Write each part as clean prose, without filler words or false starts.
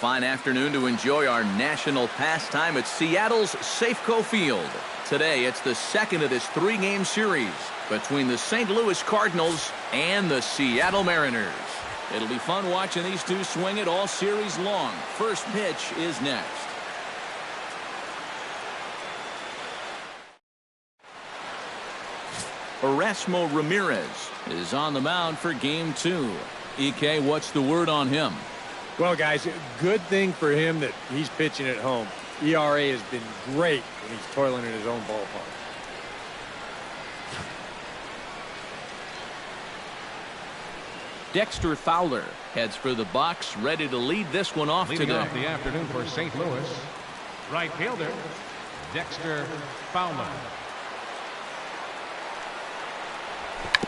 fine afternoon to enjoy our national pastime at Seattle's Safeco Field. Today, it's the second of this three-game series between the St. Louis Cardinals and the Seattle Mariners. It'll be fun watching these two swing it all series long. First pitch is next. Erasmo Ramirez is on the mound for game 2. EK, what's the word on him? Well, guys, good thing for him that he's pitching at home. ERA has been great when he's toiling in his own ballpark. Dexter Fowler heads for the box, ready to lead this one off Leading today. off the afternoon for St. Louis, right fielder Dexter Fowler.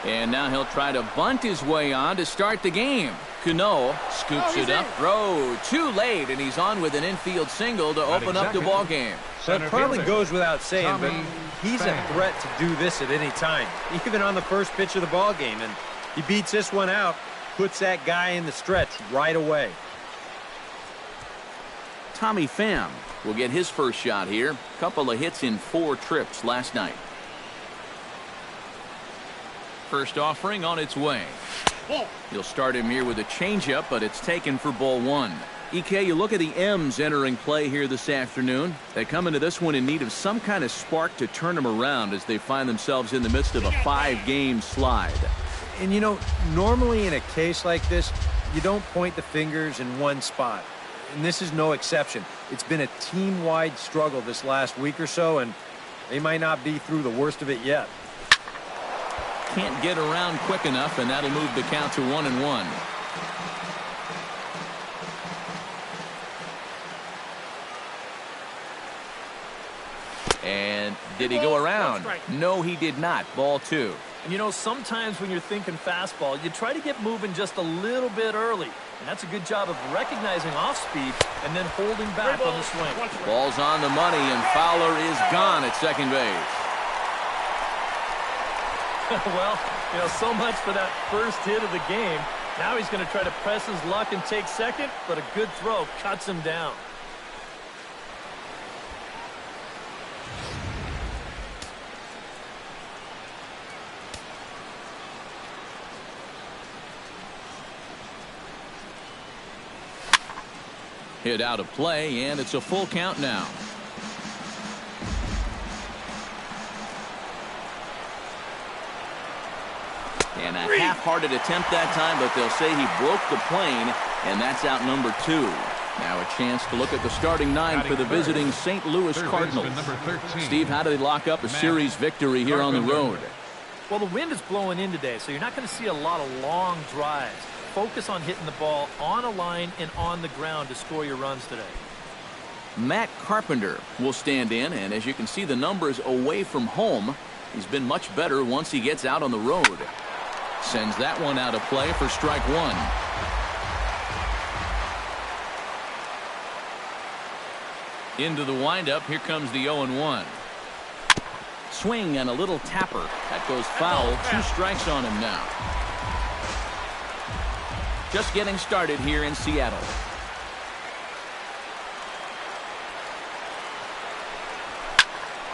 And now he'll try to bunt his way on to start the game. Cano scoops it up, throw too late, and he's on with an infield single to open up the ball game. So it probably goes without saying, but he's a threat to do this at any time, even on the first pitch of the ball game. And he beats this one out, puts that guy in the stretch right away. Tommy Pham will get his first shot here. Couple of hits in 4 trips last night. First offering on its way. You'll start him here with a changeup, but it's taken for ball 1. EK, you look at the M's entering play here this afternoon. They come into this one in need of some kind of spark to turn them around as they find themselves in the midst of a 5-game slide. And, you know, normally in a case like this, you don't point the fingers in one spot. And this is no exception. It's been a team-wide struggle this last week or so, and they might not be through the worst of it yet. Can't get around quick enough, and that'll move the count to 1-1. And did he go around? No, he did not. Ball 2. And you know, sometimes when you're thinking fastball, you try to get moving just a little bit early. And that's a good job of recognizing off speed and then holding back on the swing. Ball's on the money, and Fowler is gone at second base. Well, you know, so much for that first hit of the game. Now he's going to try to press his luck and take second, but a good throw cuts him down. Hit out of play, and it's a full count now. And a half-hearted attempt that time, but they'll say he broke the plane, and that's out number 2. Now a chance to look at the starting 9 for the visiting St. Louis Cardinals. Steve, how do they lock up a series victory here on the road? Well, the wind is blowing in today, so you're not going to see a lot of long drives. Focus on hitting the ball on a line and on the ground to score your runs today. Matt Carpenter will stand in, and as you can see the numbers away from home, he's been much better once he gets out on the road. Sends that one out of play for strike 1. Into the windup, here comes the 0-1. Swing and a little tapper. That goes foul. 2 strikes on him now. Just getting started here in Seattle.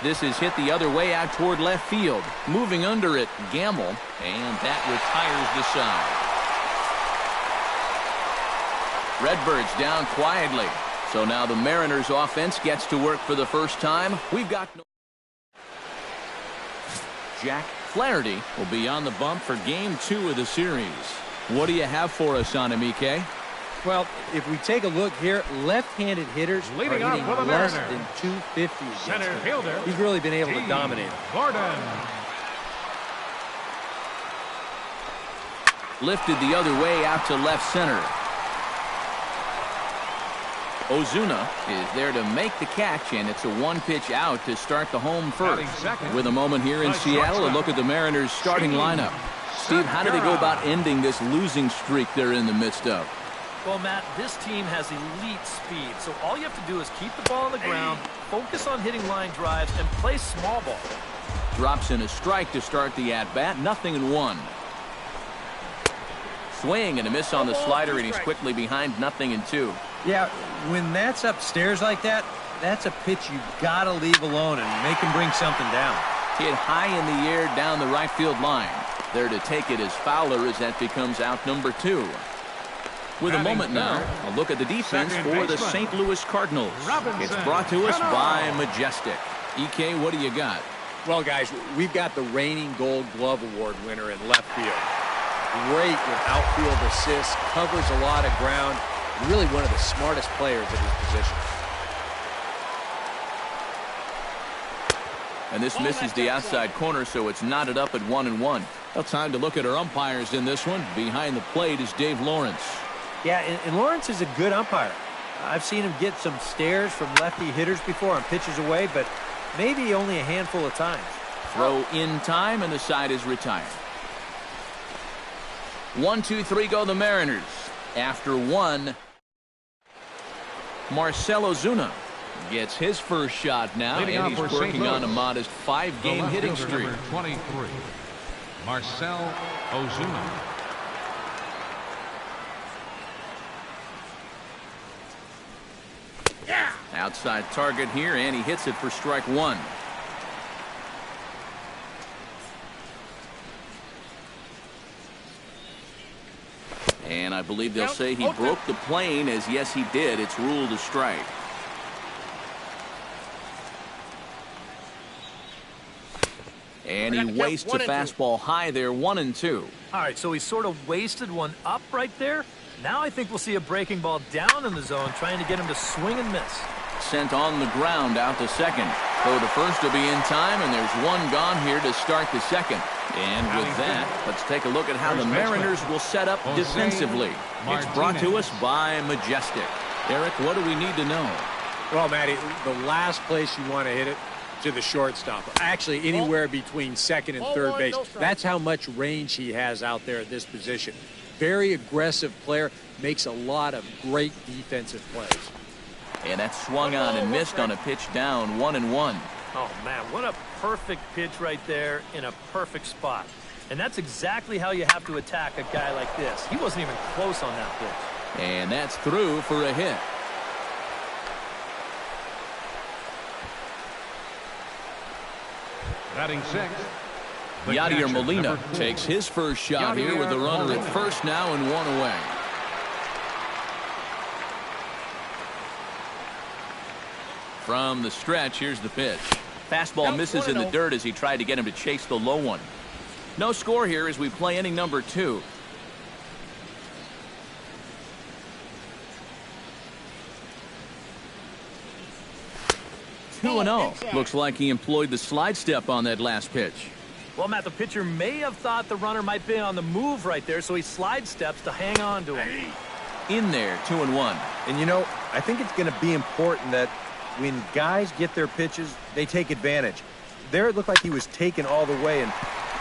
This is hit the other way out toward left field. Moving under it, Gamble, and that retires the side. Redbirds down quietly. So now the Mariners offense gets to work for the first time. We've got no... Jack Flaherty will be on the bump for game 2 of the series. What do you have for us on him, EK? Well, if we take a look here, left-handed hitters are hitting less than 250 against Center him. fielder. He's really been able to dominate. Gordon. Lifted the other way out to left center. Ozuna is there to make the catch, and it's a 1-pitch out to start the home first. With a moment here in Seattle, a look at the Mariners' starting lineup. Steve, how do they go about ending this losing streak they're in the midst of? Well, Matt, this team has elite speed, so all you have to do is keep the ball on the ground, focus on hitting line drives, and play small ball. Drops in a strike to start the at-bat. 0-1. Swing and a miss on the slider, and he's quickly behind 0-2. Yeah, when that's upstairs like that, that's a pitch you got to leave alone and make him bring something down. Hit high in the air down the right field line. There to take it is Fowler as that becomes out number 2. With a moment now, a look at the defense for the St. Louis Cardinals. It's brought to us by Majestic. EK, what do you got? Well, guys, we've got the reigning Gold Glove Award winner in left field. Great with outfield assists, covers a lot of ground. Really one of the smartest players at his position. And this misses the outside corner, so it's knotted up at 1-1. Well, time to look at our umpires in this one. Behind the plate is Dave Lawrence. Yeah, and Lawrence is a good umpire. I've seen him get some stares from lefty hitters before on pitches away, but maybe only a handful of times. Throw in time, and the side is retired. 1-2-3 go the Mariners. After 1, Marcell Ozuna gets his first shot now, and he's working on a modest 5-game hitting streak. Number 23, Marcell Ozuna. Outside target here, and he hits it for strike 1. And I believe they'll say he broke the plane, as yes he did. It's ruled a strike. And he wastes a fastball high there, 1-2. All right, so he sort of wasted one up right there. Now I think we'll see a breaking ball down in the zone, trying to get him to swing and miss. Sent on the ground out to second. Throw to first will be in time, and there's one gone here to start the second. And with that, let's take a look at how the Mariners will set up defensively. It's brought to us by Majestic. Eric, what do we need to know? Well, Matty, the last place you want to hit it, to the shortstop. Actually, anywhere between second and third base. That's how much range he has out there at this position. Very aggressive player, makes a lot of great defensive plays. And that's swung on and missed on a pitch down, 1-1. Oh, man, what a perfect pitch right there in a perfect spot. And that's exactly how you have to attack a guy like this. He wasn't even close on that pitch. And that's through for a hit. Batting 6. Yadier Molina takes his first shot here with the runner at first now and 1 away. From the stretch, here's the pitch. Fastball misses in the dirt as he tried to get him to chase the low one. No score here as we play inning number 2. Two and 0. Looks like he employed the slide step on that last pitch. Well, Matt, the pitcher may have thought the runner might be on the move right there, so he slide steps to hang on to him. In there, 2-1. And, you know, I think it's going to be important that when guys get their pitches, they take advantage. There it looked like he was taken all the way, and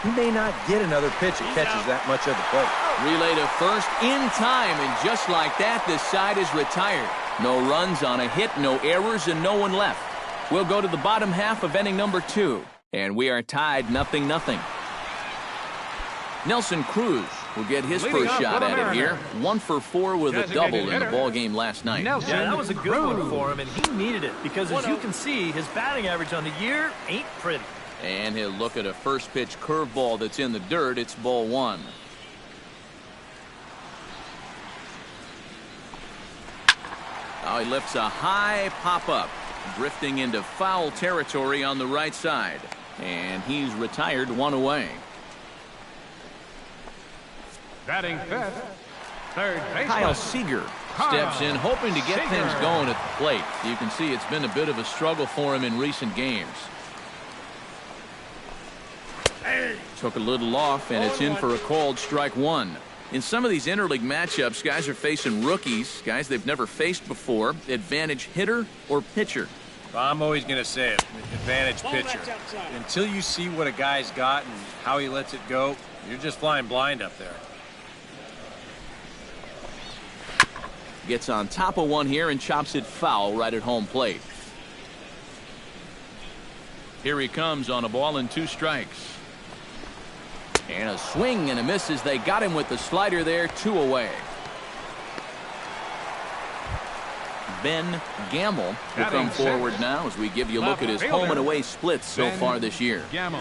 he may not get another pitch that catches that much of the plate. Relay to first in time, and just like that, this side is retired. No runs on a hit, no errors, and no one left. We'll go to the bottom half of inning number 2, and we are tied 0-0. Nelson Cruz will get his first shot at it here. 1 for 4 with a double in the ball game last night. Yeah, that was a good one for him, and he needed it because, as you can see, his batting average on the year ain't pretty. And he'll look at a first pitch curveball that's in the dirt. It's ball 1. Now he lifts a high pop-up, drifting into foul territory on the right side. And he's retired, 1 away. Batting 5th, third baseman Kyle Seager steps in, hoping to get things going at the plate. You can see it's been a bit of a struggle for him in recent games. Took a little off, and it's in for a called strike 1. In some of these interleague matchups, guys are facing rookies, guys they've never faced before. Advantage hitter or pitcher? I'm always going to say it, advantage pitcher. Until you see what a guy's got and how he lets it go, you're just flying blind up there. Gets on top of one here and chops it foul right at home plate. Here he comes on a ball and 2 strikes. And a swing and a miss as they got him with the slider there, 2 away. Ben Gamble will come forward now as we give you a look at his home and away splits so far this year. Gamble.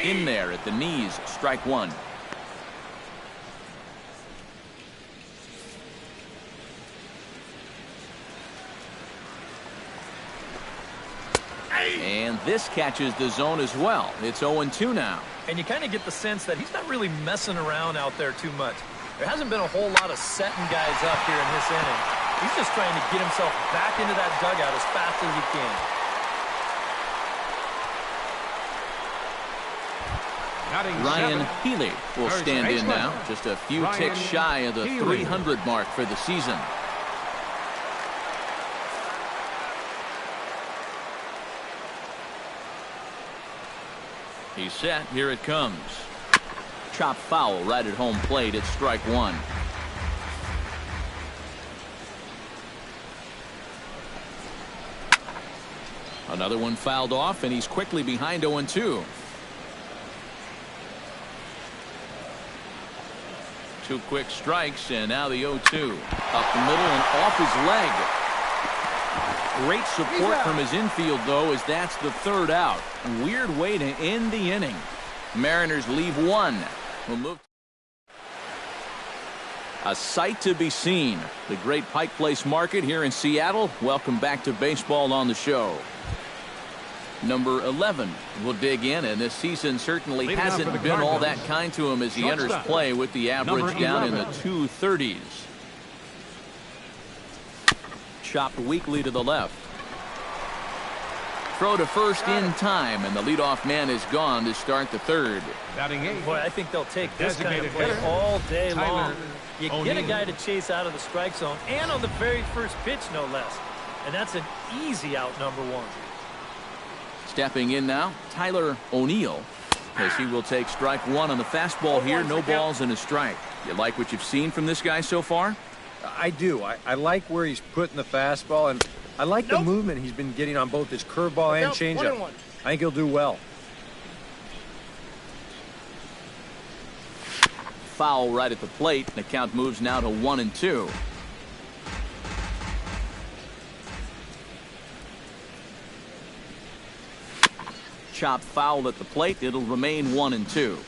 In there at the knees, strike one. And this catches the zone as well. It's 0-2 now. And you kind of get the sense that he's not really messing around out there too much. There hasn't been a whole lot of setting guys up here in this inning. He's just trying to get himself back into that dugout as fast as he can. Ryan Healy will stand in now. Just a few ticks shy of the 300 mark for the season. He's set. Here it comes. Chop foul right at home plate. It's strike one. Another one fouled off, and he's quickly behind 0-2. Two quick strikes, and now the 0-2. Up the middle and off his leg. Great support from his infield, though, as that's the third out. Weird way to end the inning. Mariners leave one. We'll move. A sight to be seen. The great Pike Place Market here in Seattle. Welcome back to baseball on the show. Number 11 will dig in, and this season certainly hasn't been all that kind to him as he enters play with the average down in the 230s. Chopped weakly to the left. Throw to first in time, and the leadoff man is gone to start the third. Boy, I think they'll take this kind of play all day long. You get a guy to chase out of the strike zone, and on the very first pitch, no less. And that's an easy out, number one. Stepping in now, Tyler O'Neill, as he will take strike one on the fastball here. No balls and a strike. You like what you've seen from this guy so far? I do. I like where he's putting the fastball, and I like the movement he's been getting on both his curveball and changeup. I think he'll do well. Foul right at the plate. The count moves now to 1-2. Chop foul at the plate. It'll remain 1-2.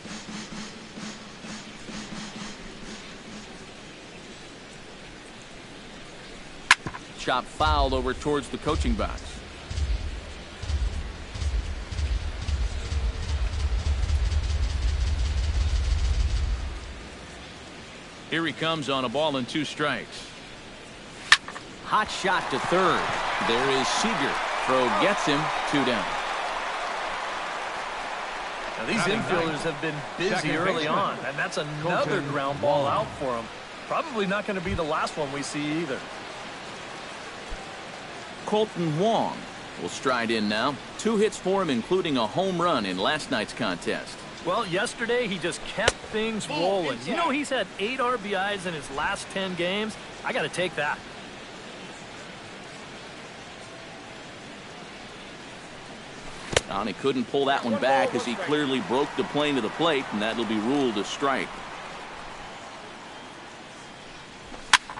Chop foul over towards the coaching box. Here he comes on a ball and 2 strikes. Hot shot to third. There is Seager. Throw gets him. 2 down. Now these infielders have been busy early on, and that's another ground ball out for him. Probably not going to be the last one we see either. Colton Wong will stride in now. 2 hits for him, including a home run in last night's contest. Well, yesterday he just kept things rolling. You know, he's had 8 RBIs in his last 10 games. I got to take that. And he couldn't pull that one back as he clearly broke the plane to the plate, and that'll be ruled a strike.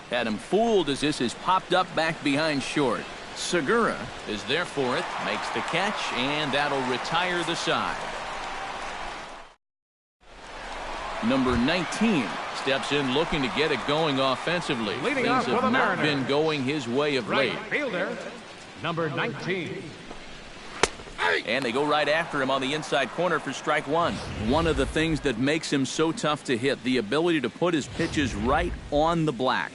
Had him fooled as this is popped up back behind short. Segura is there for it, makes the catch, and that'll retire the side. Number 19 steps in looking to get it going offensively. Leading Things off have for the not Mariners. been going his way of late. Right fielder, number 19. And they go right after him on the inside corner for strike one. One of the things that makes him so tough to hit, the ability to put his pitches right on the black.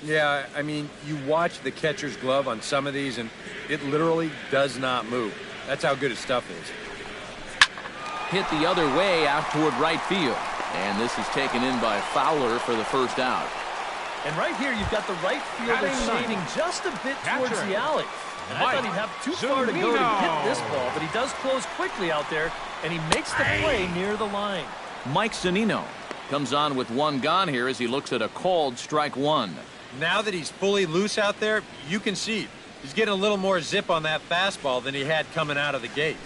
Yeah, I mean, you watch the catcher's glove on some of these, and it literally does not move. That's how good his stuff is. Hit the other way out toward right field. And this is taken in by Fowler for the first out. And right here, you've got the right fielder shading just a bit towards the alley. And I thought he'd have too far to go to hit this ball, but he does close quickly out there, and he makes the play near the line. Mike Zunino comes on with 1 gone here as he looks at a called strike 1. Now that he's fully loose out there, you can see he's getting a little more zip on that fastball than he had coming out of the gate.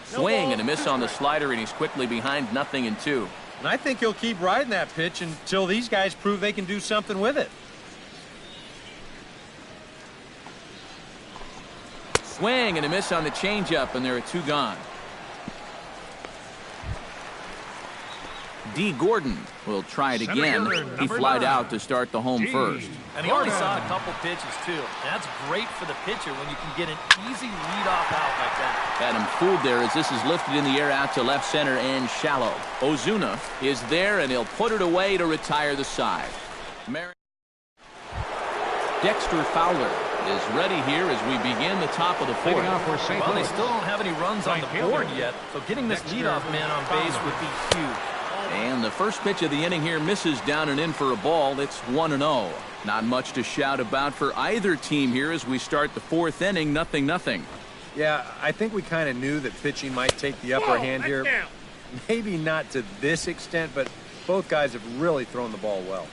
Swing and a miss on the slider, and he's quickly behind 0-2. And I think he'll keep riding that pitch until these guys prove they can do something with it. Swing and a miss on the changeup, and there are 2 gone. D. Gordon will try it again. He flied out to start the home first. And he already saw a couple pitches, too. And that's great for the pitcher when you can get an easy leadoff out like that. Had him fooled there as this is lifted in the air out to left center and shallow. Ozuna is there, and he'll put it away to retire the side. Dexter Fowler is ready here as we begin the top of the 4th. Well, they still don't have any runs on the board yet, so getting this leadoff man on base would be huge. And the first pitch of the inning here misses down and in for a ball. It's 1-0. Not much to shout about for either team here as we start the 4th inning. 0-0. Yeah, I think we kind of knew that pitching might take the upper hand here. Maybe not to this extent, but both guys have really thrown the ball well.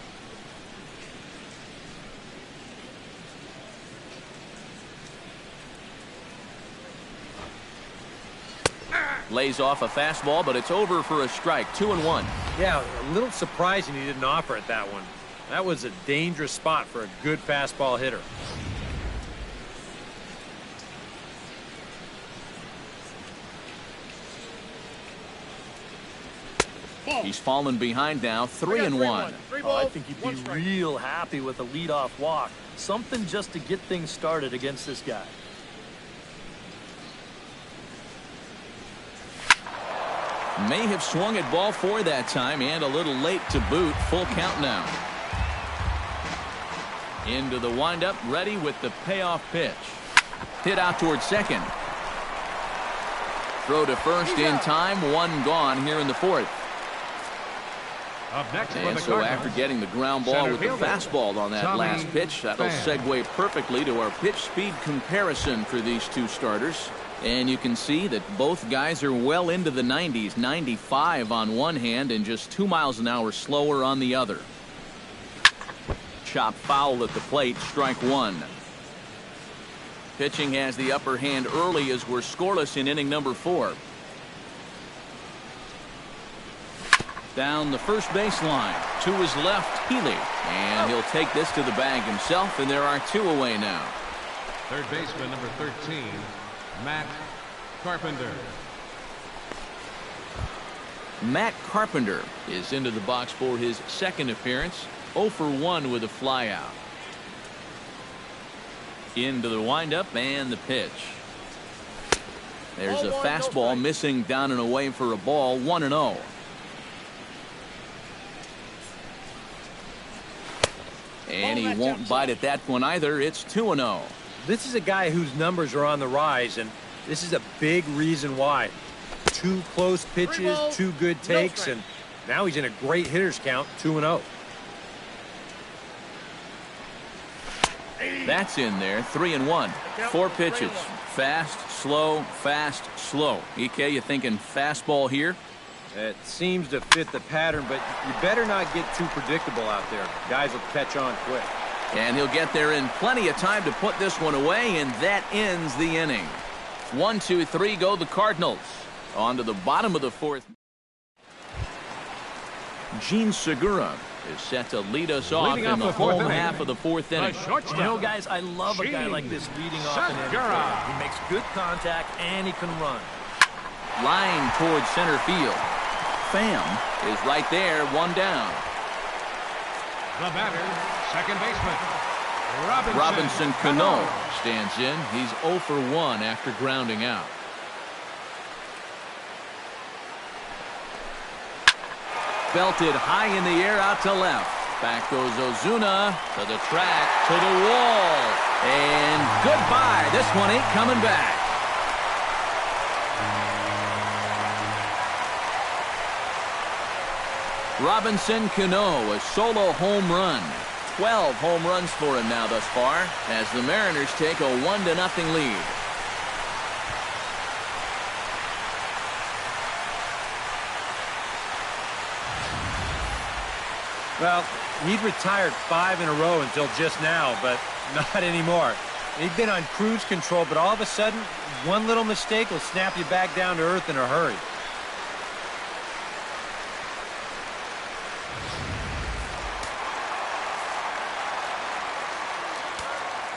Lays off a fastball, but it's over for a strike. 2-1. Yeah, a little surprising he didn't offer it that one. That was a dangerous spot for a good fastball hitter. He's fallen behind now, 3-1. Oh, I think he'd be real happy with a leadoff walk. Something just to get things started against this guy. May have swung at ball 4 that time, and a little late to boot. Full count now. Into the windup, ready with the payoff pitch. Hit out towards second. Throw to first in time. 1 gone here in the 4th. Up next and so after getting the ground ball with the fastball on that last pitch, that'll segue perfectly to our pitch speed comparison for these 2 starters. And you can see that both guys are well into the 90s, 95 on one hand and just 2 miles an hour slower on the other. Chop foul at the plate, strike 1. Pitching has the upper hand early as we're scoreless in inning number 4. Down the first baseline to his left, Healy, and he'll take this to the bag himself, and there are 2 away now. Third baseman number 13, Matt Carpenter. Matt Carpenter is into the box for his 2nd appearance. 0 for 1 with a flyout. Into the windup and the pitch. There's a fastball missing down and away for a ball. 1-0. And he won't bite at that one either. It's 2-0. This is a guy whose numbers are on the rise, and this is a big reason why. 2 close pitches, 2 good takes, and now he's in a great hitter's count, 2-0. That's in there. 3-1. 4 pitches. Fast, slow, fast, slow. EK, you thinking fastball here? It seems to fit the pattern, but you better not get too predictable out there. Guys will catch on quick. And he'll get there in plenty of time to put this one away, and that ends the inning. 1, 2, 3 go the Cardinals. On to the bottom of the 4th. Gene Segura is set to lead us off in the home half of the 4th inning. You know, guys, I love a guy like this leading off an inning. He makes good contact, and he can run. Line towards center field. Pham is right there, 1 down. The batter, second baseman, Robinson Cano stands in. He's 0 for 1 after grounding out. Belted high in the air out to left. Back goes Ozuna to the track, to the wall. And goodbye. This one ain't coming back. Robinson Cano, a solo home run. 12 home runs for him now thus far as the Mariners take a 1-0 lead. Well, he'd retired 5 in a row until just now, but not anymore. He'd been on cruise control, but all of a sudden, one little mistake will snap you back down to earth in a hurry.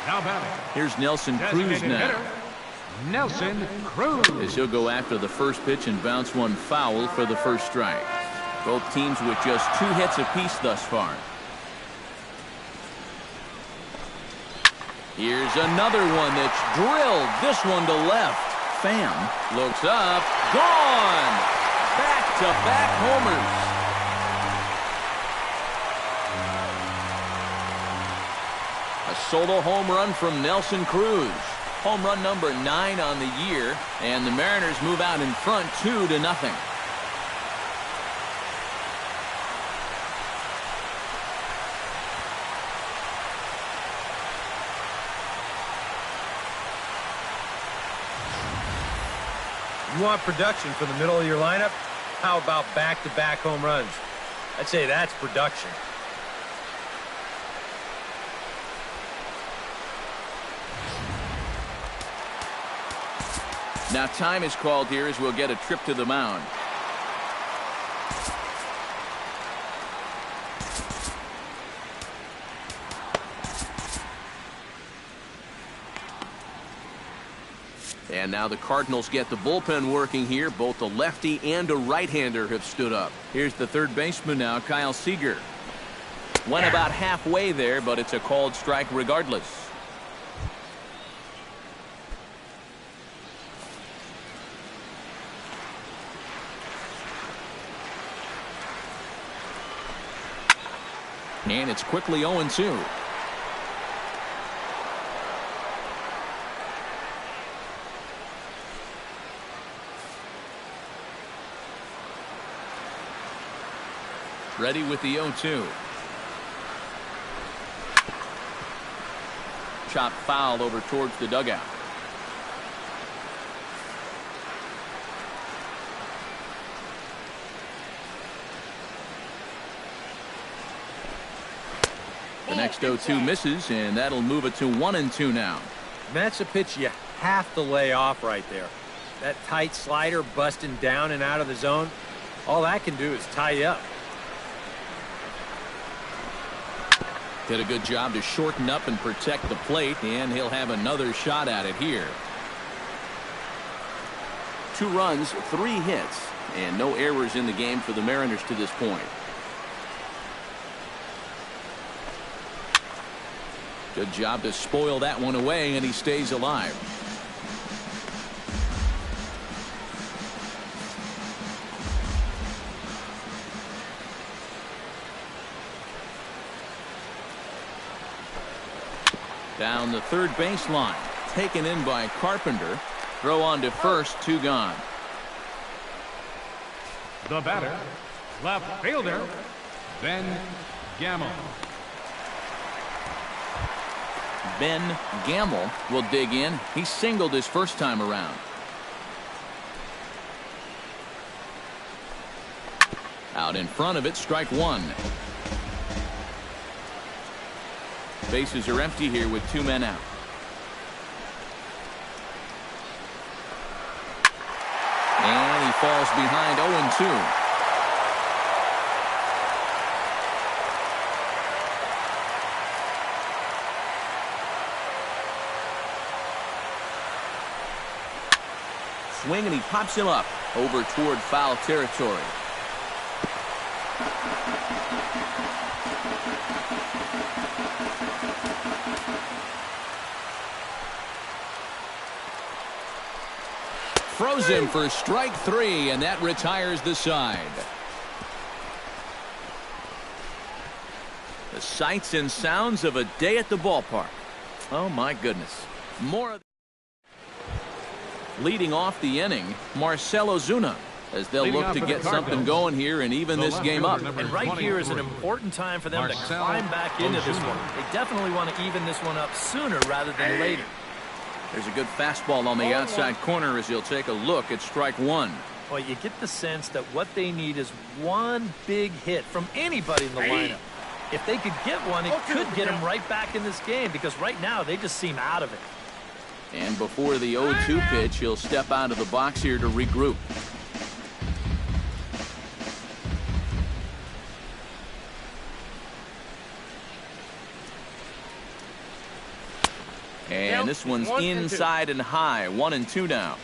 Now batting. Here's Nelson Cruz Designated now. hitter, Nelson Cruz. As he'll go after the first pitch and bounce one foul for the first strike. Both teams with just 2 hits apiece thus far. Here's another one that's drilled. This one to left. Pham looks up. Gone! Back-to-back homers. A solo home run from Nelson Cruz. Home run number 9 on the year. And the Mariners move out in front 2-0. You want production from the middle of your lineup? How about back-to-back home runs? I'd say that's production. Now time is called here as we'll get a trip to the mound. And now the Cardinals get the bullpen working here. Both a lefty and a right-hander have stood up. Here's the third baseman now, Kyle Seager. Went about halfway there, but it's a called strike regardless. And it's quickly 0-2. Ready with the 0-2. Chop foul over towards the dugout. The next 0-2 misses, and that'll move it to 1-2 now. And that's a pitch you have to lay off right there. That tight slider busting down and out of the zone, all that can do is tie you up. Did a good job to shorten up and protect the plate, and he'll have another shot at it here. 2 runs, 3 hits, and no errors in the game for the Mariners to this point. Good job to spoil that one away, and he stays alive. Down the third baseline, taken in by Carpenter. Throw on to first, 2 gone. The batter, left fielder, Ben Gamel. Ben Gamel will dig in. He singled his first time around. Out in front of it, strike 1. Bases are empty here with 2 men out. And he falls behind 0-2. Swing, and he pops him up over toward foul territory. Throws him for strike 3, and that retires the side. The sights and sounds of a day at the ballpark. Oh my goodness. More of leading off the inning, Marcell Ozuna, as they'll look to get something going here and even this game up. And right here is an important time for them to climb back into this one. They definitely want to even this one up sooner rather than later. There's a good fastball on the outside corner as he'll take a look at strike 1. Well, you get the sense that what they need is one big hit from anybody in the lineup. If they could get one, it could get them right back in this game, because right now they just seem out of it. And before the 0-2 pitch, he'll step out of the box here to regroup. And this one's inside and high. 1-2 now.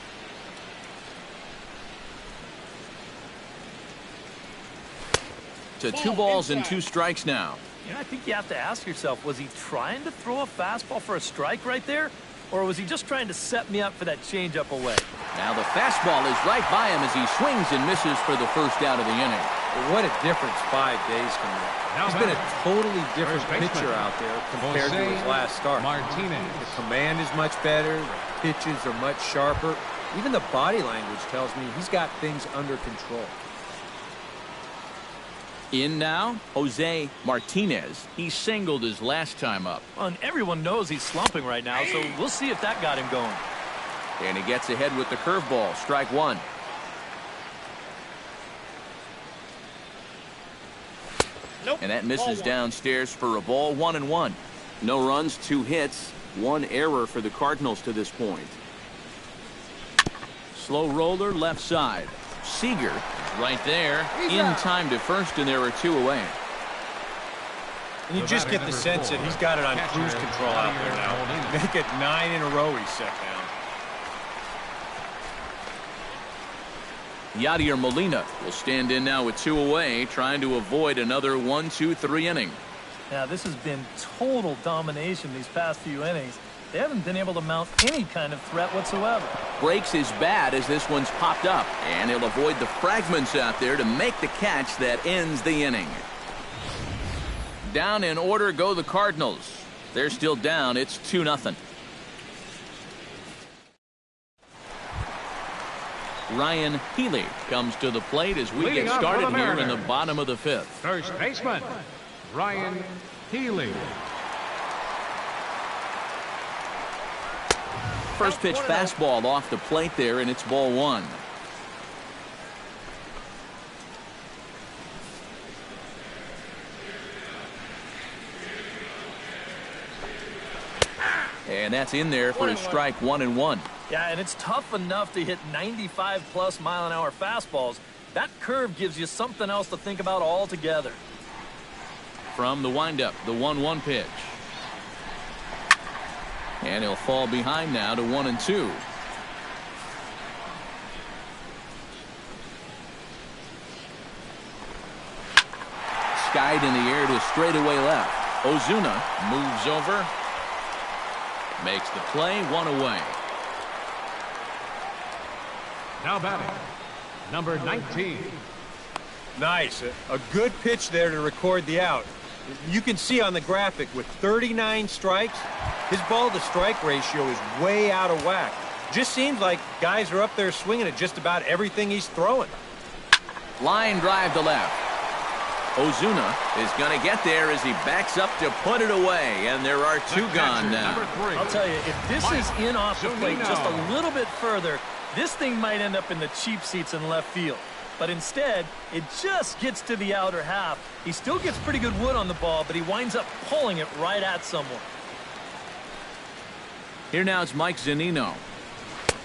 To 2 balls and 2 strikes now. I think you have to ask yourself, was he trying to throw a fastball for a strike right there? Or was he just trying to set me up for that changeup away? Now the fastball is right by him as he swings and misses for the first out of the inning. Well, what a difference 5 days can make. He's been a totally different pitcher out there compared to his last start. The command is much better. The pitches are much sharper. Even the body language tells me he's got things under control. In now, Jose Martinez. He singled his last time up. Well, and everyone knows he's slumping right now, so we'll see if that got him going. And he gets ahead with the curveball. Strike 1. Nope. And that misses downstairs for a ball. 1-1. No runs, 2 hits, 1 error for the Cardinals to this point. Slow roller left side. Seager right there in time to first, and there are 2 away. And you just get the sense that he's got it on cruise control out there now. Make it 9 in a row he's set down. Yadier Molina will stand in now with 2 away, trying to avoid another 1-2-3 inning. Now, this has been total domination these past few innings. They haven't been able to mount any kind of threat whatsoever. Breaks his bat as this one's popped up, and he'll avoid the fragments out there to make the catch that ends the inning. Down in order go the Cardinals. They're still down. It's 2-0. Ryan Healy comes to the plate as we get started here in the bottom of the 5th. First baseman, Ryan Healy. First pitch fastball off the plate there, and it's ball 1. And that's in there for a strike. 1-1. Yeah, and it's tough enough to hit 95+ mile-an-hour fastballs. That curve gives you something else to think about altogether. From the windup, the 1-1 pitch. And he'll fall behind now to 1-2. Skied in the air to straightaway left. Ozuna moves over. Makes the play. 1 away. Now batting, number 19. Nice. A good pitch there to record the out. You can see on the graphic with 39 strikes, his ball-to-strike ratio is way out of whack. Just seems like guys are up there swinging at just about everything he's throwing. Line drive to left. Ozuna is going to get there as he backs up to put it away, and there are 2 gone now. I'll tell you, if this is in off the plate just a little bit further, this thing might end up in the cheap seats in left field. But instead, it just gets to the outer half. He still gets pretty good wood on the ball, but he winds up pulling it right at someone. Here now it's Mike Zunino.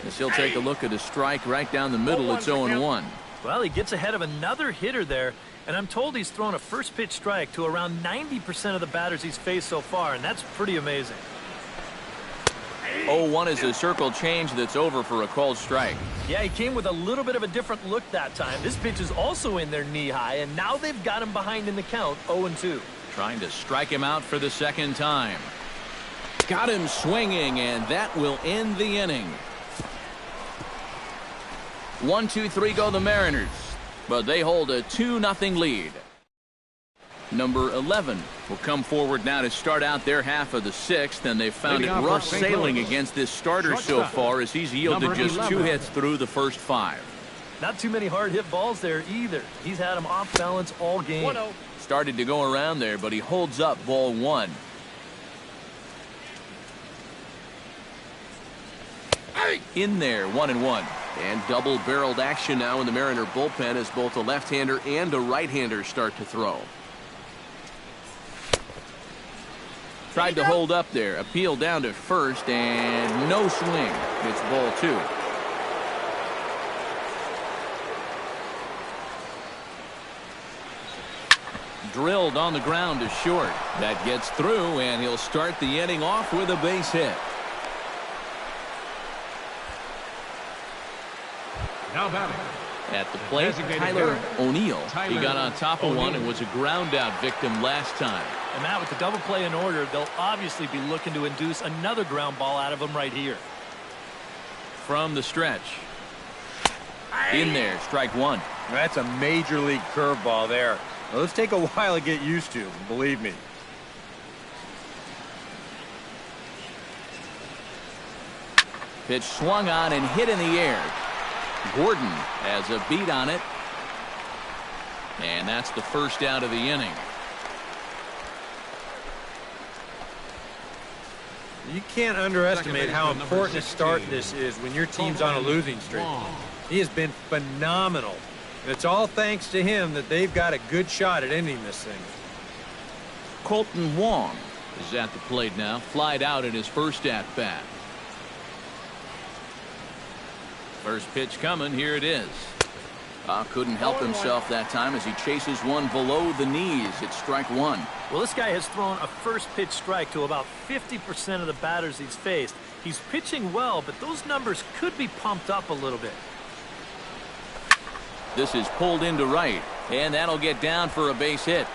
As he'll take a look at a strike right down the middle. It's 0-1. Well, he gets ahead of another hitter there, and I'm told he's thrown a first pitch strike to around 90% of the batters he's faced so far, and that's pretty amazing. 0-1 is a circle change that's over for a called strike. Yeah, he came with a little bit of a different look that time. This pitch is also in there knee-high, and now they've got him behind in the count, 0-2. Trying to strike him out for the second time. Got him swinging, and that will end the inning. 1-2-3 go the Mariners, but they hold a 2-0 lead. Number 11 will come forward now to start out their half of the 6th, and they've found it rough sailing against this starter so far as he's yielded just 2 hits through the first 5. Not too many hard hit balls there either. He's had him off balance all game. Started to go around there, but he holds up ball 1. In there, 1-1. And double-barreled action now in the Mariner bullpen as both a left-hander and a right-hander start to throw. Tried to hold up there. Appeal down to first, and no swing. It's ball 2. Drilled on the ground to short. That gets through, and he'll start the inning off with a base hit. Now batting. At the plate, Tyler O'Neill. He got on top of one and was a ground out victim last time. And Matt, with the double play in order, they'll obviously be looking to induce another ground ball out of him right here. From the stretch. In there, strike one. That's a major league curveball there. Those take a while to get used to, believe me. Pitch swung on and hit in the air. Gordon has a beat on it. And that's the first out of the inning. You can't underestimate how important a start this is when your team's on a losing streak. He has been phenomenal. And it's all thanks to him that they've got a good shot at ending this thing. Colton Wong is at the plate now. Flied out in his first at-bat. First pitch coming. Here it is. Couldn't help himself that time as he chases one below the knees. It's strike one. Well, this guy has thrown a first pitch strike to about 50% of the batters he's faced. He's pitching well, but those numbers could be pumped up a little bit. This is pulled into right, and that'll get down for a base hit.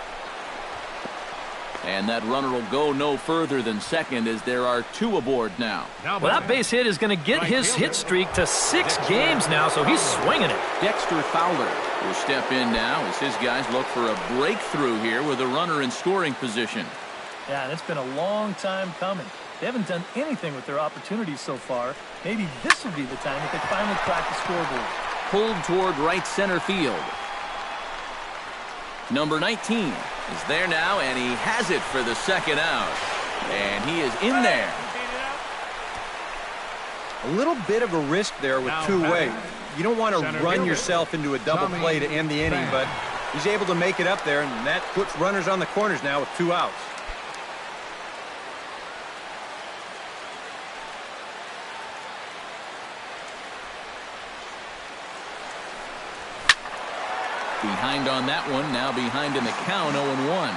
And that runner will go no further than second as there are two aboard now. Well, that base hit is going to get his hit streak to 6 games now, so he's swinging it. Dexter Fowler will step in now as his guys look for a breakthrough here with a runner in scoring position. Yeah, and it's been a long time coming. They haven't done anything with their opportunities so far. Maybe this will be the time that they finally crack the scoreboard. Pulled toward right center field. Number 19 is there now, and he has it for the second out. And he is in there. A little bit of a risk there with two-way. You don't want to run yourself into a double play to end the inning, but he's able to make it up there, and that puts runners on the corners now with 2 outs. Behind on that one, now behind in the count, 0-1.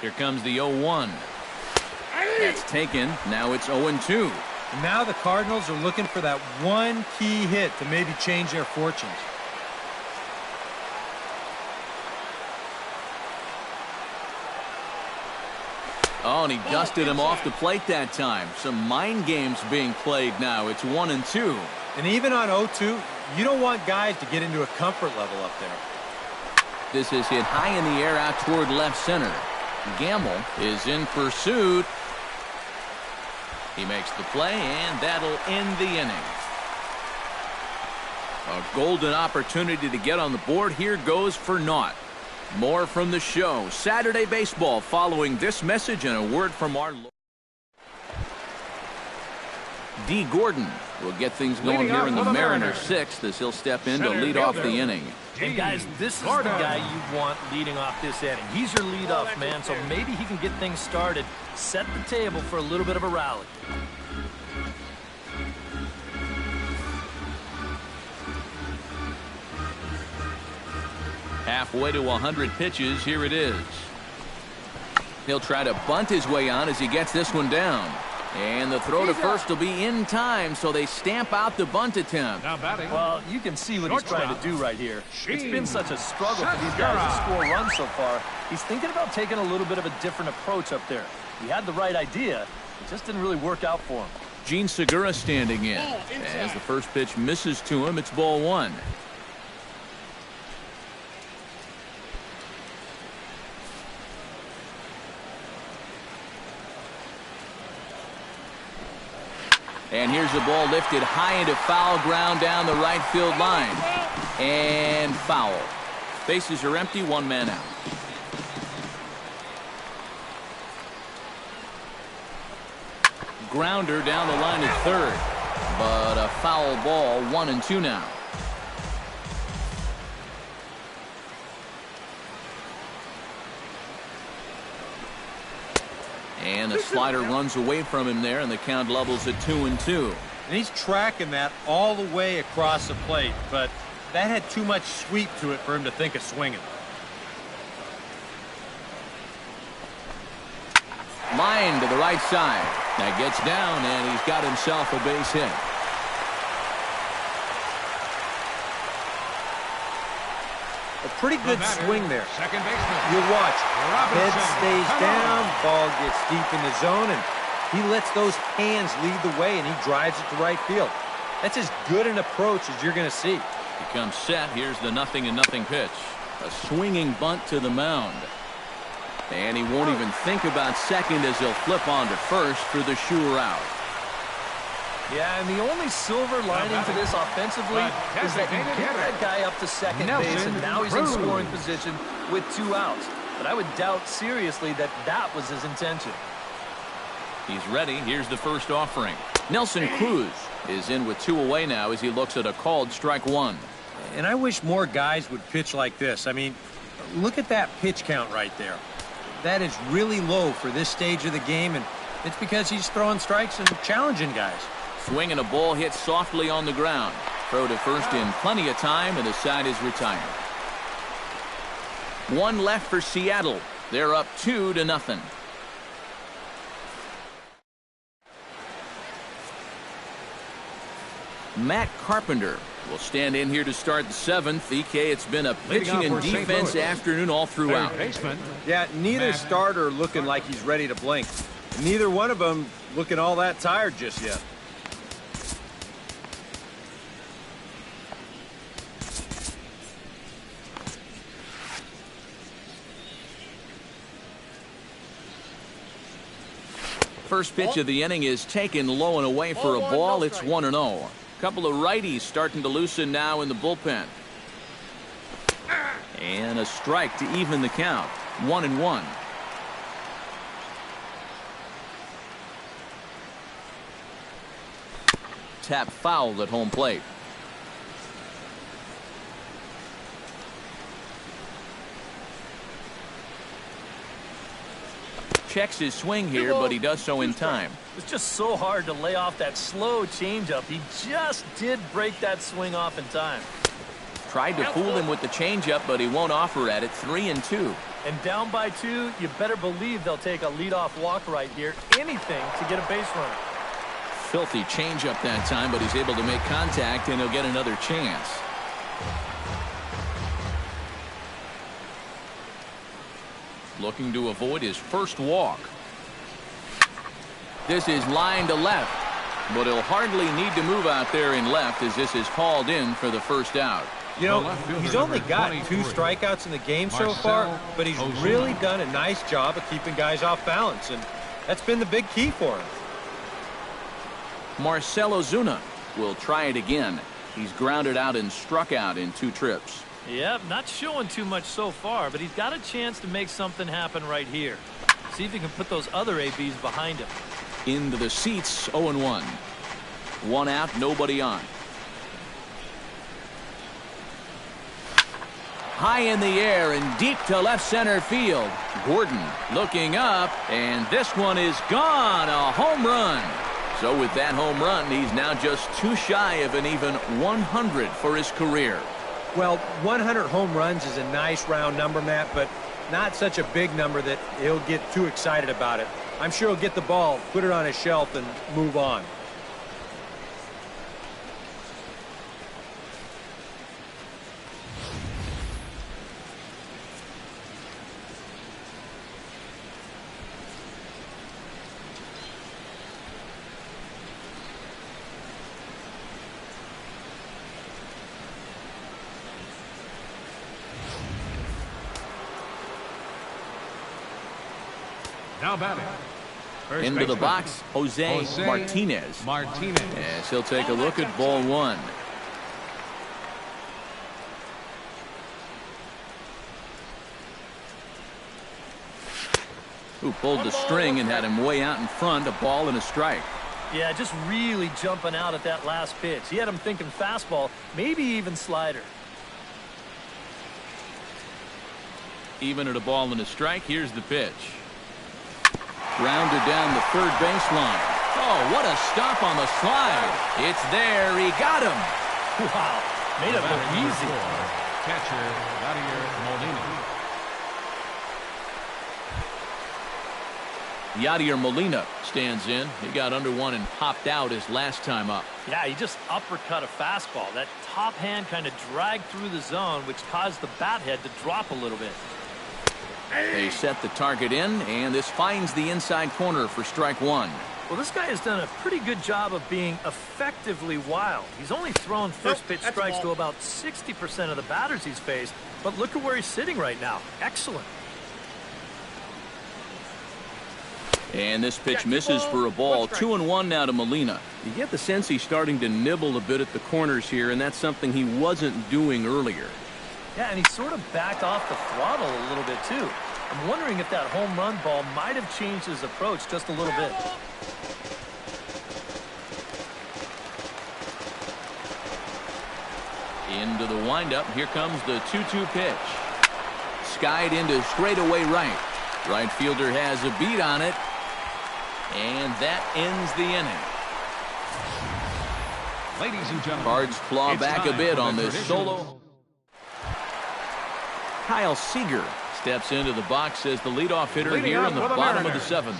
Here comes the 0-1. That's taken. Now it's 0-2. Now the Cardinals are looking for that one key hit to maybe change their fortunes. Oh, and he dusted him off the plate that time. Some mind games being played now. It's 1-2. And even on 0-2, you don't want guys to get into a comfort level up there. This is hit high in the air out toward left center. Gamble is in pursuit. He makes the play, and that'll end the inning. A golden opportunity to get on the board here goes for naught. More from the show. Saturday Baseball following this message and a word from our D. Gordon will get things going here in the Mariners' 6th as he'll step in to lead off the inning. And guys, this is the guy you want leading off this inning. He's your leadoff man, so maybe he can get things started, set the table for a little bit of a rally. Halfway to 100 pitches. Here it is. He'll try to bunt his way on as he gets this one down. And the throw to first will be in time, so they stamp out the bunt attempt. Now batting. Well, you can see what he's trying to do right here. It's been such a struggle for these guys to score runs so far. He's thinking about taking a little bit of a different approach up there. He had the right idea. It just didn't really work out for him. Gene Segura standing in. As the first pitch misses to him, it's ball 1. And here's the ball lifted high into foul ground down the right field line. And foul. Bases are empty, 1 man out. Grounder down the line at third. But a foul ball, 1-2 now. And the slider runs away from him there, and the count levels at 2-2. And he's tracking that all the way across the plate, but that had too much sweep to it for him to think of swinging. Line to the right side. That gets down, and he's got himself a base hit. A pretty good swing there. Second baseman. You'll watch. Head Robinson. stays Come down, on. ball gets deep in the zone, and he lets those hands lead the way, and he drives it to right field. That's as good an approach as you're going to see. He comes set. Here's the 0-0 pitch. A swinging bunt to the mound. And he won't even think about second as he'll flip on to first for the sure out. Yeah, and the only silver lining to this offensively is that you get that guy up to second base, and now he's in scoring position with 2 outs. But I would doubt seriously that that was his intention. He's ready. Here's the first offering. Nelson Cruz is in with 2 away now as he looks at a called strike 1. And I wish more guys would pitch like this. I mean, look at that pitch count right there. That is really low for this stage of the game, and it's because he's throwing strikes and challenging guys. Swinging a ball hit softly on the ground. Throw to first in plenty of time, and the side is retired. 1 left for Seattle. They're up 2-0. Matt Carpenter will stand in here to start the 7th. EK, it's been a pitching and defense afternoon all throughout. Third baseman. Yeah, neither starter looking like he's ready to blink. Neither one of them looking all that tired just yet. First pitch of the inning is taken low and away for a ball. It's 1-0. Couple of righties starting to loosen now in the bullpen. And a strike to even the count. 1-1. Tap fouled at home plate. Checks his swing here, but he does so in time. It's just so hard to lay off that slow changeup. He just did break that swing off in time. Tried to fool him with the changeup, but he won't offer at it. 3-2. And down by 2, you better believe they'll take a leadoff walk right here. Anything to get a base runner. Filthy changeup that time, but he's able to make contact, and he'll get another chance. Looking to avoid his first walk. This is line to left, but he'll hardly need to move out there in left as this is called in for the first out. You know, he's only got 2 strikeouts in the game so far, but he's really done a nice job of keeping guys off balance, and that's been the big key for him. Marcell Ozuna will try it again. He's grounded out and struck out in 2 trips. Yep, not showing too much so far, but he's got a chance to make something happen right here. See if he can put those other ABs behind him. Into the seats, 0-1. 1 out, nobody on. High in the air and deep to left center field. Gordon looking up, and this one is gone. A home run. So with that home run, he's now just 2 shy of an even 100 for his career. Well, 100 home runs is a nice round number, Matt, but not such a big number that he'll get too excited about it. I'm sure he'll get the ball, put it on his shelf, and move on. Now batting. First Into the baseman, box, Jose Martinez. As he'll take a look at ball 1. Who pulled the string and had him way out in front, a ball and a strike. Yeah, just really jumping out at that last pitch. He had him thinking fastball, maybe even slider. Even at a ball and a strike, here's the pitch. Rounded down the third baseline. Oh, what a stop on the slide. It's there. He got him. Wow. Made it look easy. Catcher, Vladimir Molina. Yadier Molina stands in. He got under one and popped out his last time up. Yeah, he just uppercut a fastball. That top hand kind of dragged through the zone, which caused the bat head to drop a little bit. They set the target in, and this finds the inside corner for strike one. Well, this guy has done a pretty good job of being effectively wild. He's only thrown first pitch strikes to about 60% of the batters he's faced, but look at where he's sitting right now. Excellent. And this pitch misses for a ball. 2-1 now to Molina. You get the sense he's starting to nibble a bit at the corners here, and that's something he wasn't doing earlier. Yeah, and he sort of backed off the throttle a little bit, too. I'm wondering if that home run ball might have changed his approach just a little bit. Into the windup. Here comes the 2-2 pitch. Skied into straightaway right. Right fielder has a beat on it. And that ends the inning. Ladies and gentlemen, Cards claw back a bit on this solo. Kyle Seager steps into the box as the leadoff hitter here in the bottom of the seventh.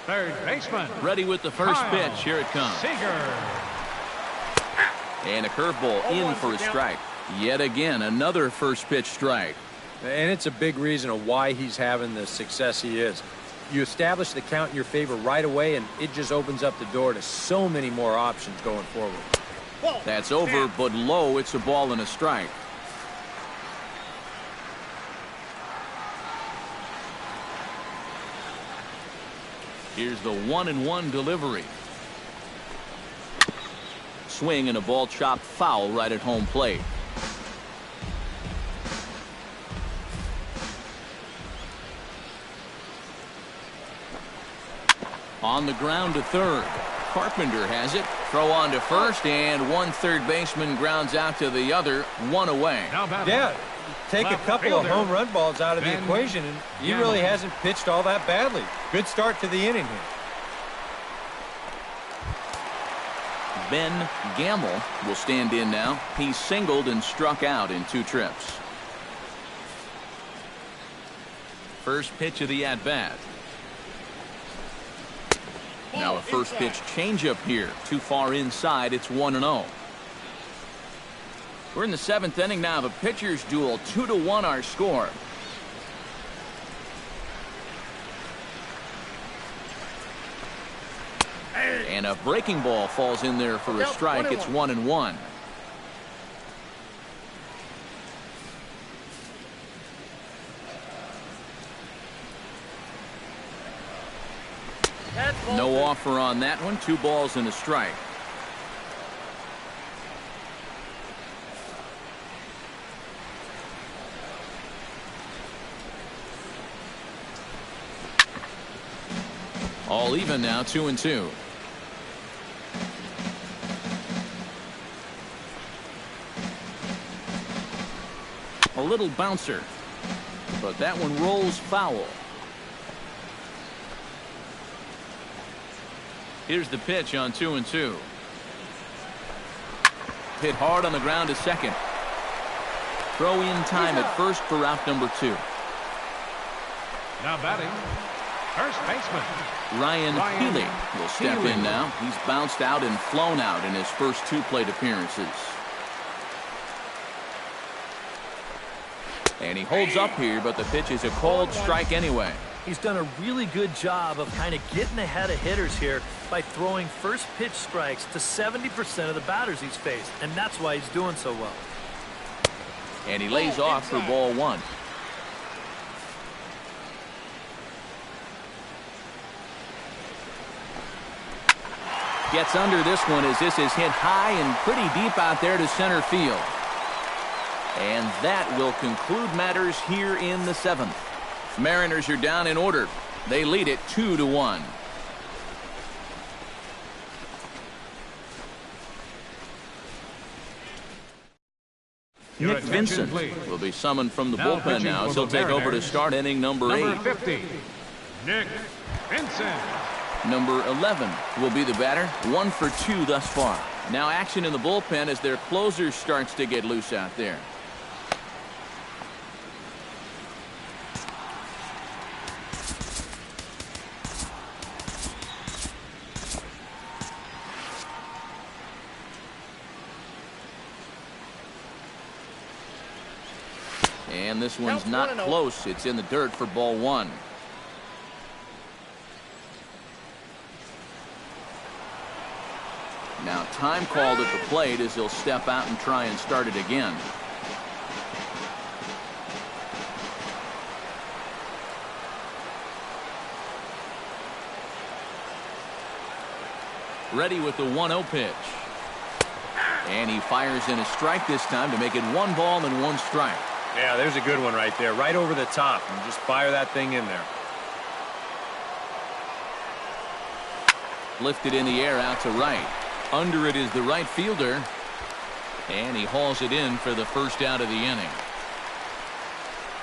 Third baseman. Ready with the first pitch. Here it comes. Seager. And a curveball in for a strike. Yet again, another first pitch strike. And it's a big reason of why he's having the success he is. You establish the count in your favor right away, and it just opens up the door to so many more options going forward. That's over, but low. It's a ball and a strike. Here's the 1-1 delivery. Swing and a ball chopped foul right at home plate. On the ground to third. Carpenter has it. Throw on to first, and one third baseman grounds out to the other. One away. Yeah, take a couple of home run balls out of the equation, and he really hasn't pitched all that badly. Good start to the inning here. Ben Gamble will stand in now. He singled and struck out in 2 trips. First pitch of the at-bat. Now a first pitch changeup here. Too far inside. It's 1-0. We're in the 7th inning now of a pitcher's duel. 2-1 our score. And a breaking ball falls in there for a strike. It's 1-1. No offer on that one. 2 balls and a strike. All even now, 2-2. A little bouncer, but that one rolls foul. Here's the pitch on 2-2. Hit hard on the ground to second. Throw in time at first for out number 2. Now batting, first baseman Ryan Healy will step in now. He's bounced out and flown out in his first 2 plate appearances. And he holds up here, but the pitch is a called strike anyway. He's done a really good job of kind of getting ahead of hitters here by throwing first pitch strikes to 70% of the batters he's faced, and that's why he's doing so well. And he lays off for ball 1. Gets under this one as this is hit high and pretty deep out there to center field. And that will conclude matters here in the 7th. Mariners are down in order. They lead it 2-1. Nick Vincent will be summoned from the bullpen now as he'll take over to start inning number 8. Number 50, Nick Vincent. Number 11 will be the batter. 1 for 2 thus far. Now action in the bullpen as their closer starts to get loose out there. And this one's not close. It's in the dirt for ball one. Now time called at the plate as he'll step out and try and start it again. Ready with the 1-0 pitch. And he fires in a strike this time to make it 1 ball and 1 strike. Yeah, there's a good one right there, right over the top, and just fire that thing in there. Lifted in the air out to right. Under it is the right fielder, and he hauls it in for the first out of the inning.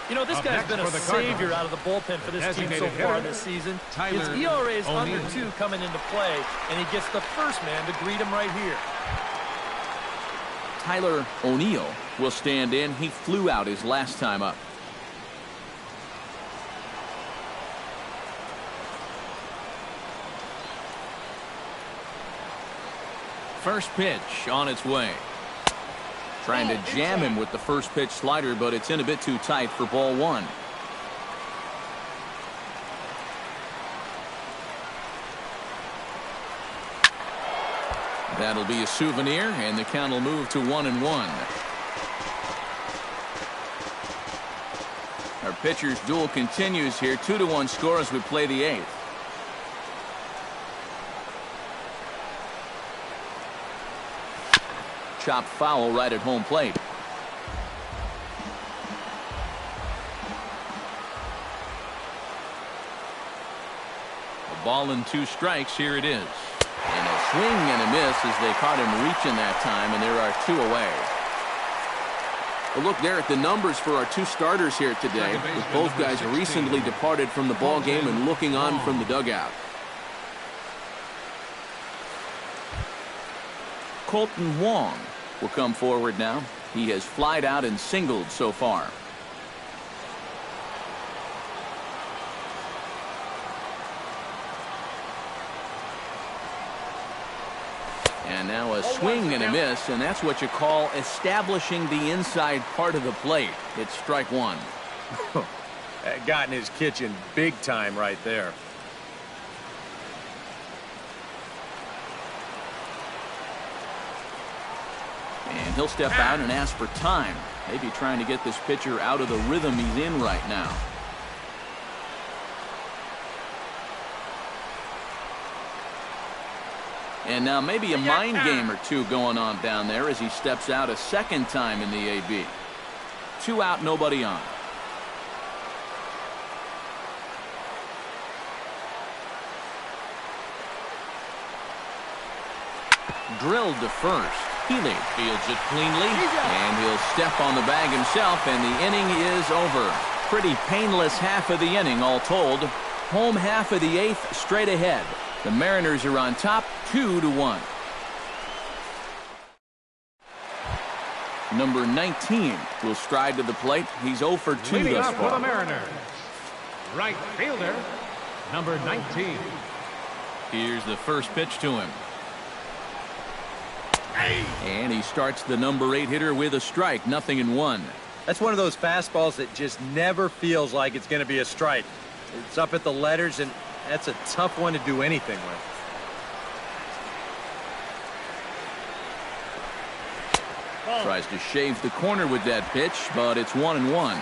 You know, this guy's been a savior out of the bullpen for this team so far this season. His ERA is under 2 coming into play, and he gets the first man to greet him right here. Tyler O'Neill will stand in. He flew out his last time up. First pitch on its way. Trying to jam him with the first pitch slider, but it's in a bit too tight for ball one. That'll be a souvenir, and the count will move to 1-1. Our pitcher's duel continues here. 2-1 score as we play the 8th. Chopped foul right at home plate. A ball and 2 strikes. Here it is. And a swing and a miss as they caught him reaching that time, and there are 2 away. Well, look there at the numbers for our 2 starters here today, with both guys recently departed from the ball game and looking on from the dugout. Colton Wong will come forward now. He has flied out and singled so far. And now a swing and a miss, and that's what you call establishing the inside part of the plate. It's strike 1. That got in his kitchen big time right there. And he'll step out and ask for time. Maybe trying to get this pitcher out of the rhythm he's in right now. And now maybe a mind game or 2 going on down there as he steps out a second time in the AB. 2 out, nobody on. Drilled to first. Healy fields it cleanly, and he'll step on the bag himself, and the inning is over. Pretty painless half of the inning, all told. Home half of the 8th straight ahead. The Mariners are on top, 2-1. Number 19 will stride to the plate. He's 0 for 2 Leading thus off for far. the Mariners, right fielder, number 19. Here's the first pitch to him. And he starts the number 8 hitter with a strike, 0-1. That's one of those fastballs that just never feels like it's going to be a strike. It's up at the letters, and that's a tough one to do anything with. Tries to shave the corner with that pitch, but it's 1-1.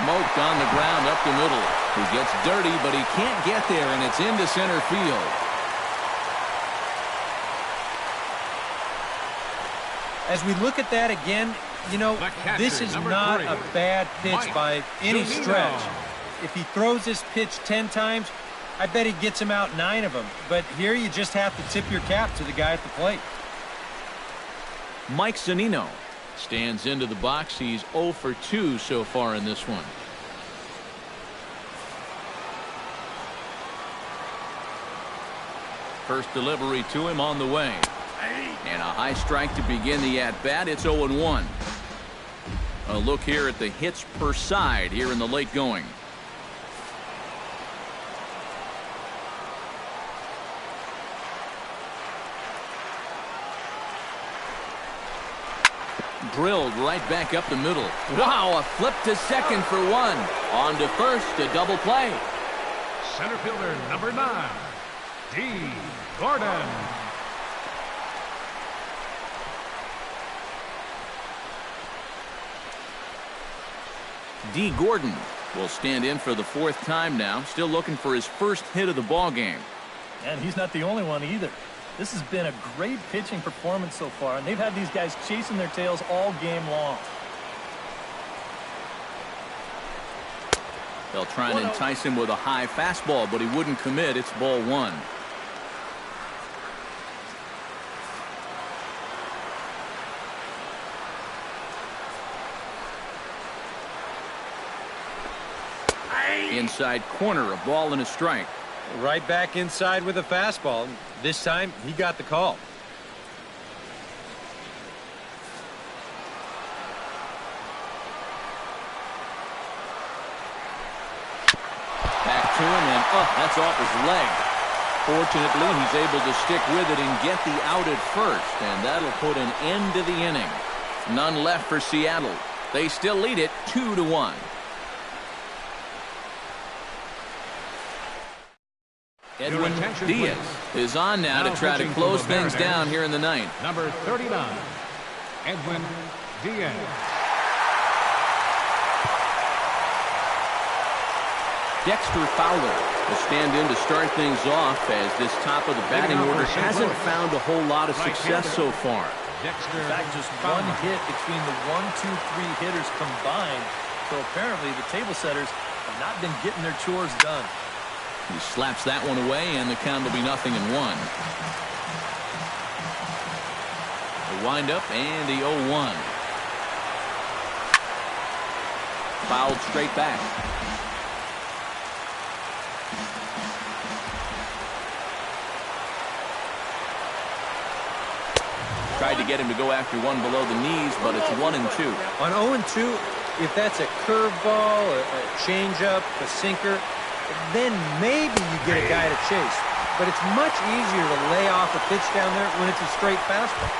Smoked on the ground up the middle. He gets dirty, but he can't get there, and it's into center field. As we look at that again, you know, this is not a bad pitch by any stretch. If he throws this pitch 10 times, I bet he gets him out 9 of them. But here you just have to tip your cap to the guy at the plate. Mike Zunino stands into the box. He's 0 for 2 so far in this one. First delivery to him on the way. And a high strike to begin the at-bat. It's 0-1. A look here at the hits per side here in the late going. Drilled right back up the middle. Wow, a flip to second for one. On to first, a double play. Center fielder number 9, D. Gordon. D. Gordon will stand in for the 4th time now, still looking for his first hit of the ball game. And he's not the only one either. This has been a great pitching performance so far, and they've had these guys chasing their tails all game long. They'll try and entice him with a high fastball, but he wouldn't commit. It's ball 1. Inside corner, a ball and a strike. Right back inside with a fastball. This time, he got the call. Back to him, and that's off his leg. Fortunately, he's able to stick with it and get the out at first, and that'll put an end to the inning. None left for Seattle. They still lead it 2-1. Edwin Diaz is on now to try to close things down here in the 9th. Number 39, Edwin Diaz. Dexter Fowler will stand in to start things off as this top of the batting order hasn't found a whole lot of success so far. In fact, just one hit between the 1, 2, 3 hitters combined. So apparently the table setters have not been getting their chores done. He slaps that one away, and the count will be 0-1. The windup and the 0-1. Fouled straight back. Tried to get him to go after one below the knees, but it's 1-2. On 0-2, if that's a curveball, a changeup, a sinker, then maybe you get a guy to chase. But it's much easier to lay off a pitch down there when it's a straight fastball.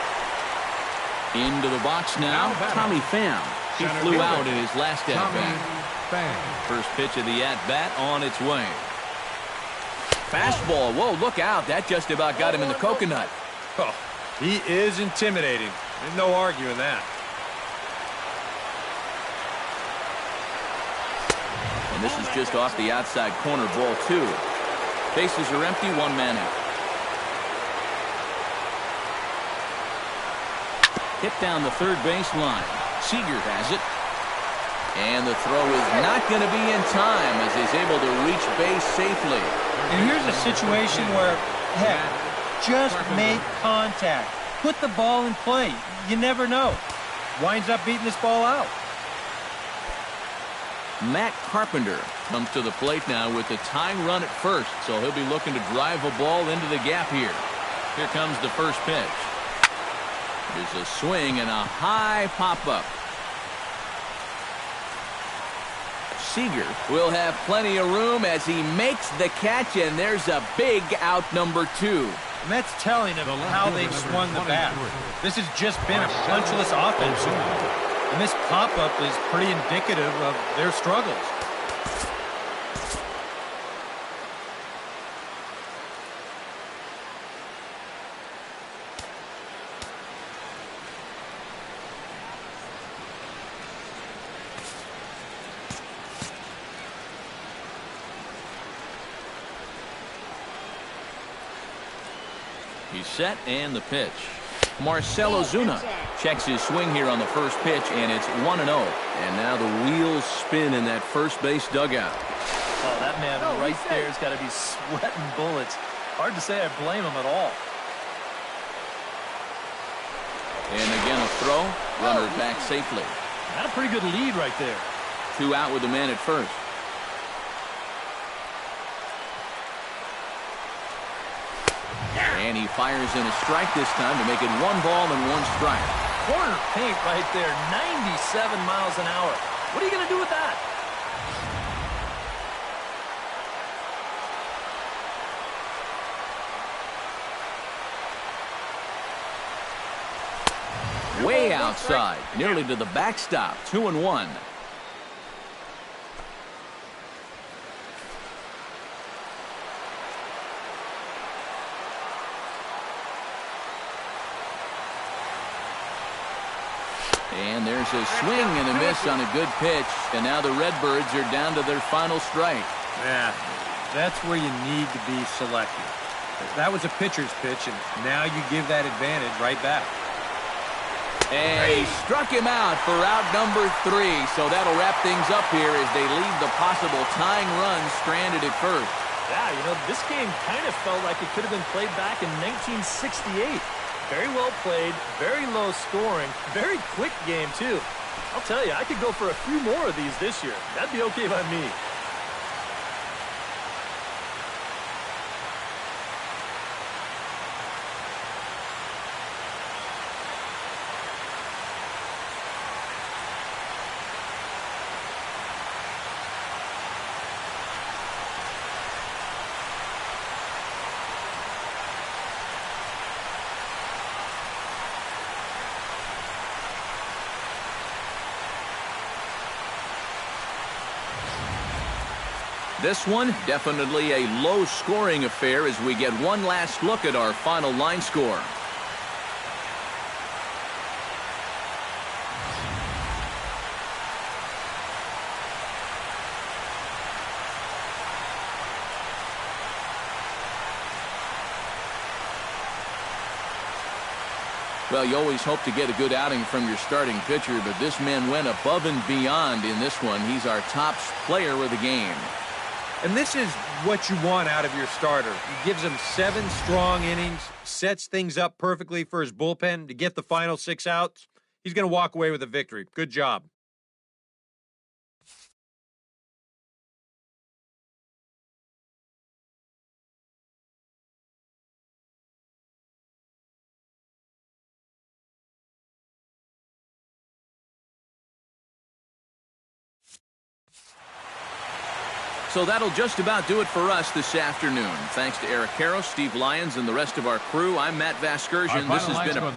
Into the box now, Tommy Pham. He flew out in his last at-bat. First pitch of the at-bat on its way. Fastball. Whoa, look out. That just about got him in the coconut. Oh, he is intimidating. There's no arguing that. And this is just off the outside corner, ball 2. Bases are empty, 1 man out. Hit down the third base line. Seager has it. And the throw is not going to be in time as he's able to reach base safely. And here's a situation where, heck, just make contact. Put the ball in play. You never know. Winds up beating this ball out. Matt Carpenter comes to the plate now with the tying run at first, so he'll be looking to drive a ball into the gap here. Here comes the first pitch. There's a swing and a high pop-up. Seager will have plenty of room as he makes the catch, and there's a big out, number 2. And that's telling of how they've swung the bat. This has just been a punchless offense. And this pop-up is pretty indicative of their struggles. He's set, and the pitch. Marcell Ozuna checks his swing here on the first pitch, and it's 1-0. And now the wheels spin in that first base dugout. Oh, that man right there has got to be sweating bullets. Hard to say I blame him at all. And again a throw. Runner back safely. Got a pretty good lead right there. 2 out with the man at first. And he fires in a strike this time to make it 1 ball and 1 strike. Corner paint right there, 97 miles an hour. What are you going to do with that? Way outside, nearly to the backstop. 2-1. And there's a swing and a miss on a good pitch. And now the Redbirds are down to their final strike. Yeah, that's where you need to be selective. That was a pitcher's pitch, and now you give that advantage right back. And he struck him out for out number 3. So that'll wrap things up here as they leave the possible tying run stranded at first. Yeah, you know, this game kind of felt like it could have been played back in 1968. Very well played, very low scoring, very quick game, too. I'll tell you, I could go for a few more of these this year. That'd be okay by me. This one, definitely a low-scoring affair as we get one last look at our final line score. Well, you always hope to get a good outing from your starting pitcher, but this man went above and beyond in this one. He's our top player of the game. And this is what you want out of your starter. He gives him 7 strong innings, sets things up perfectly for his bullpen to get the final 6 outs. He's going to walk away with a victory. Good job. So that'll just about do it for us this afternoon. Thanks to Eric Karros, Steve Lyons, and the rest of our crew. I'm Matt Vasgersian. This has been a